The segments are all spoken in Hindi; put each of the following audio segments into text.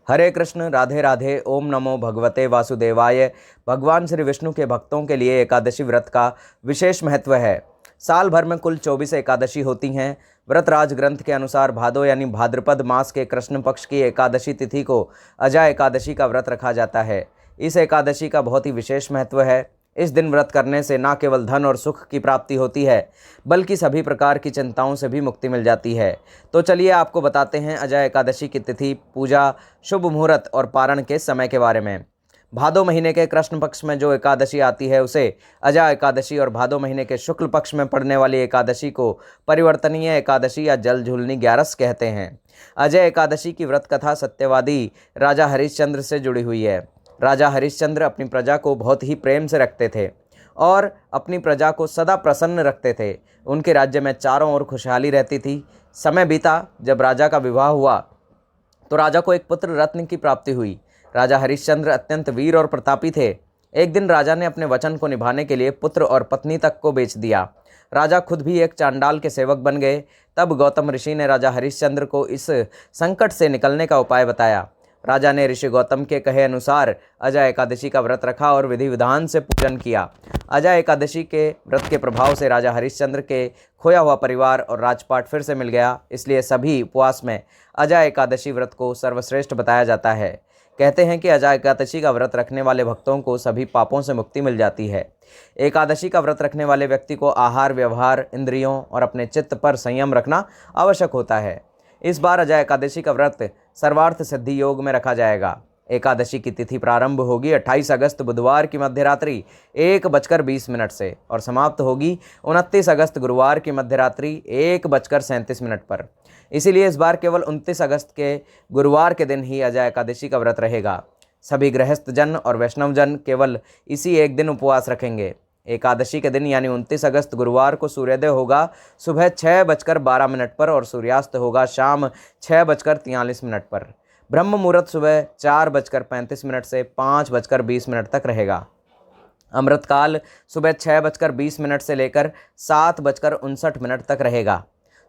हरे कृष्ण, राधे राधे। ओम नमो भगवते वासुदेवाय। भगवान श्री विष्णु के भक्तों के लिए एकादशी व्रत का विशेष महत्व है। साल भर में कुल 24 एकादशी होती हैं। व्रतराज ग्रंथ के अनुसार भादो यानी भाद्रपद मास के कृष्ण पक्ष की एकादशी तिथि को अजा एकादशी का व्रत रखा जाता है। इस एकादशी का बहुत ही विशेष महत्व है। इस दिन व्रत करने से न केवल धन और सुख की प्राप्ति होती है, बल्कि सभी प्रकार की चिंताओं से भी मुक्ति मिल जाती है। तो चलिए आपको बताते हैं अजा एकादशी की तिथि, पूजा, शुभ मुहूर्त और पारण के समय के बारे में। भादो महीने के कृष्ण पक्ष में जो एकादशी आती है उसे अजा एकादशी और भादो महीने के शुक्ल पक्ष में पड़ने वाली एकादशी को परिवर्तनीय एकादशी या जल झूलनी ग्यारस कहते हैं। अजय एकादशी की व्रत कथा सत्यवादी राजा हरिश्चंद्र से जुड़ी हुई है। राजा हरिश्चंद्र अपनी प्रजा को बहुत ही प्रेम से रखते थे और अपनी प्रजा को सदा प्रसन्न रखते थे। उनके राज्य में चारों ओर खुशहाली रहती थी। समय बीता, जब राजा का विवाह हुआ तो राजा को एक पुत्र रत्न की प्राप्ति हुई। राजा हरिश्चंद्र अत्यंत वीर और प्रतापी थे। एक दिन राजा ने अपने वचन को निभाने के लिए पुत्र और पत्नी तक को बेच दिया। राजा खुद भी एक चांडाल के सेवक बन गए। तब गौतम ऋषि ने राजा हरिश्चंद्र को इस संकट से निकलने का उपाय बताया। राजा ने ऋषि गौतम के कहे अनुसार अजा एकादशी का व्रत रखा और विधि विधान से पूजन किया। अजा एकादशी के व्रत के प्रभाव से राजा हरिश्चंद्र के खोया हुआ परिवार और राजपाट फिर से मिल गया। इसलिए सभी उपवास में अजा एकादशी व्रत को सर्वश्रेष्ठ बताया जाता है। कहते हैं कि अजा एकादशी का व्रत रखने वाले भक्तों को सभी पापों से मुक्ति मिल जाती है। एकादशी का व्रत रखने वाले व्यक्ति को आहार, व्यवहार, इंद्रियों और अपने चित्त पर संयम रखना आवश्यक होता है। इस बार अजा एकादशी का व्रत सर्वार्थ सिद्धि योग में रखा जाएगा। एकादशी की तिथि प्रारंभ होगी 28 अगस्त बुधवार की मध्यरात्रि 1:20 से और समाप्त होगी 29 अगस्त गुरुवार की मध्यरात्रि 1:37 पर। इसीलिए इस बार केवल 29 अगस्त के गुरुवार के दिन ही अजा एकादशी का व्रत रहेगा। सभी गृहस्थ जन और वैष्णव जन केवल इसी एक दिन उपवास रखेंगे। एकादशी के दिन यानी 29 अगस्त गुरुवार को सूर्योदय होगा सुबह 6:12 पर और सूर्यास्त होगा शाम 6:43 पर। ब्रह्म मुहूर्त सुबह 4:35 से 5:20 तक रहेगा। अमृतकाल सुबह 6:20 से लेकर 7:59 तक रहेगा।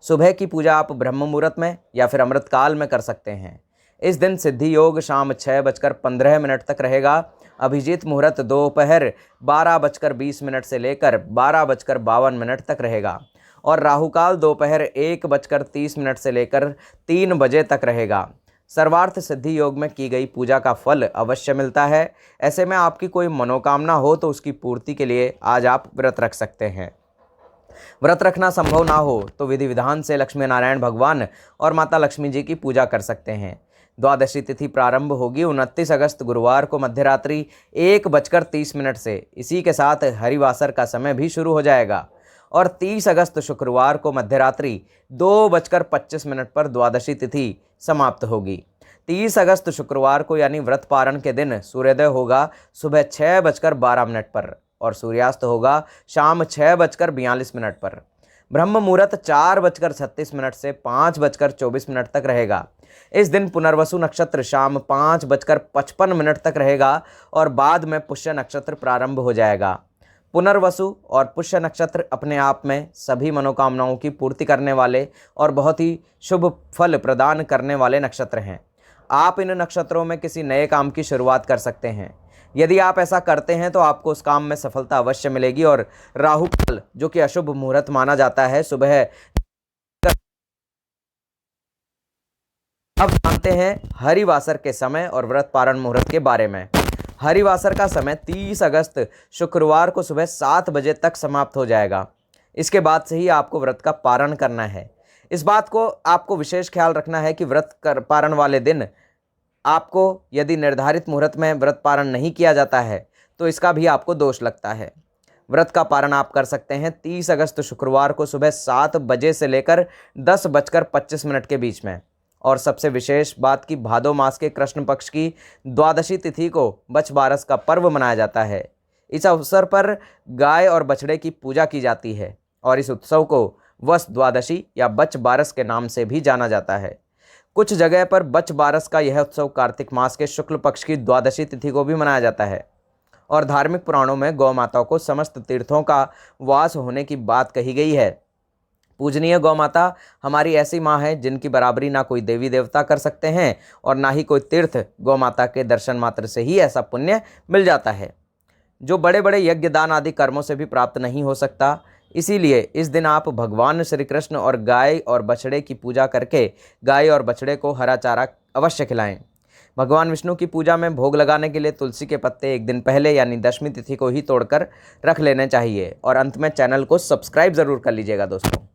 सुबह की पूजा आप ब्रह्म मुहूर्त में या फिर अमृतकाल में कर सकते हैं। इस दिन सिद्धि योग शाम 6:15 तक रहेगा। अभिजीत मुहूर्त दोपहर 12:20 से लेकर 12:52 तक रहेगा और राहुकाल दोपहर 1:30 से लेकर 3 बजे तक रहेगा। सर्वार्थ सिद्धि योग में की गई पूजा का फल अवश्य मिलता है। ऐसे में आपकी कोई मनोकामना हो तो उसकी पूर्ति के लिए आज आप व्रत रख सकते हैं। व्रत रखना संभव ना हो तो विधि विधान से लक्ष्मी नारायण भगवान और माता लक्ष्मी जी की पूजा कर सकते हैं। द्वादशी तिथि प्रारंभ होगी 29 अगस्त गुरुवार को मध्यरात्रि 1:30 से। इसी के साथ हरिवासर का समय भी शुरू हो जाएगा और 30 अगस्त शुक्रवार को मध्यरात्रि 2:25 पर द्वादशी तिथि समाप्त होगी। 30 अगस्त शुक्रवार को यानी व्रत पारण के दिन सूर्योदय होगा सुबह 6:12 पर और सूर्यास्त होगा शाम 6:42 पर। ब्रह्म मुहूर्त 4:36 से 5:24 तक रहेगा। इस दिन पुनर्वसु नक्षत्र शाम 5:55 तक रहेगा और बाद में पुष्य नक्षत्र प्रारंभ हो जाएगा। पुनर्वसु और पुष्य नक्षत्र अपने आप में सभी मनोकामनाओं की पूर्ति करने वाले और बहुत ही शुभ फल प्रदान करने वाले नक्षत्र हैं। आप इन नक्षत्रों में किसी नए काम की शुरुआत कर सकते हैं। यदि आप ऐसा करते हैं तो आपको उस काम में सफलता अवश्य मिलेगी। और राहु काल, जो कि अशुभ मुहूर्त माना जाता है, सुबह। अब जानते हैं हरिवासर के समय और व्रत पारण मुहूर्त के बारे में। हरिवासर का समय 30 अगस्त शुक्रवार को सुबह 7 बजे तक समाप्त हो जाएगा। इसके बाद से ही आपको व्रत का पारण करना है। इस बात को आपको विशेष ख्याल रखना है कि व्रत पारण वाले दिन आपको यदि निर्धारित मुहूर्त में व्रत पारण नहीं किया जाता है तो इसका भी आपको दोष लगता है। व्रत का पारण आप कर सकते हैं 30 अगस्त शुक्रवार को सुबह 7 बजे से लेकर 10:25 के बीच में। और सबसे विशेष बात कि भादो मास के कृष्ण पक्ष की द्वादशी तिथि को बछ बारस का पर्व मनाया जाता है। इस अवसर पर गाय और बछड़े की पूजा की जाती है और इस उत्सव को वस द्वादशी या बछ बारस के नाम से भी जाना जाता है। कुछ जगह पर बछ बारस का यह उत्सव कार्तिक मास के शुक्ल पक्ष की द्वादशी तिथि को भी मनाया जाता है। और धार्मिक पुराणों में गौ माताओं को समस्त तीर्थों का वास होने की बात कही गई है। पूजनीय गौ माता हमारी ऐसी माँ है जिनकी बराबरी ना कोई देवी देवता कर सकते हैं और ना ही कोई तीर्थ। गौ माता के दर्शन मात्र से ही ऐसा पुण्य मिल जाता है जो बड़े बड़े यज्ञ दान आदि कर्मों से भी प्राप्त नहीं हो सकता। इसीलिए इस दिन आप भगवान श्री कृष्ण और गाय और बछड़े की पूजा करके गाय और बछड़े को हरा चारा अवश्य खिलाएं। भगवान विष्णु की पूजा में भोग लगाने के लिए तुलसी के पत्ते एक दिन पहले यानी दशमी तिथि को ही तोड़कर रख लेने चाहिए। और अंत में चैनल को सब्सक्राइब ज़रूर कर लीजिएगा दोस्तों।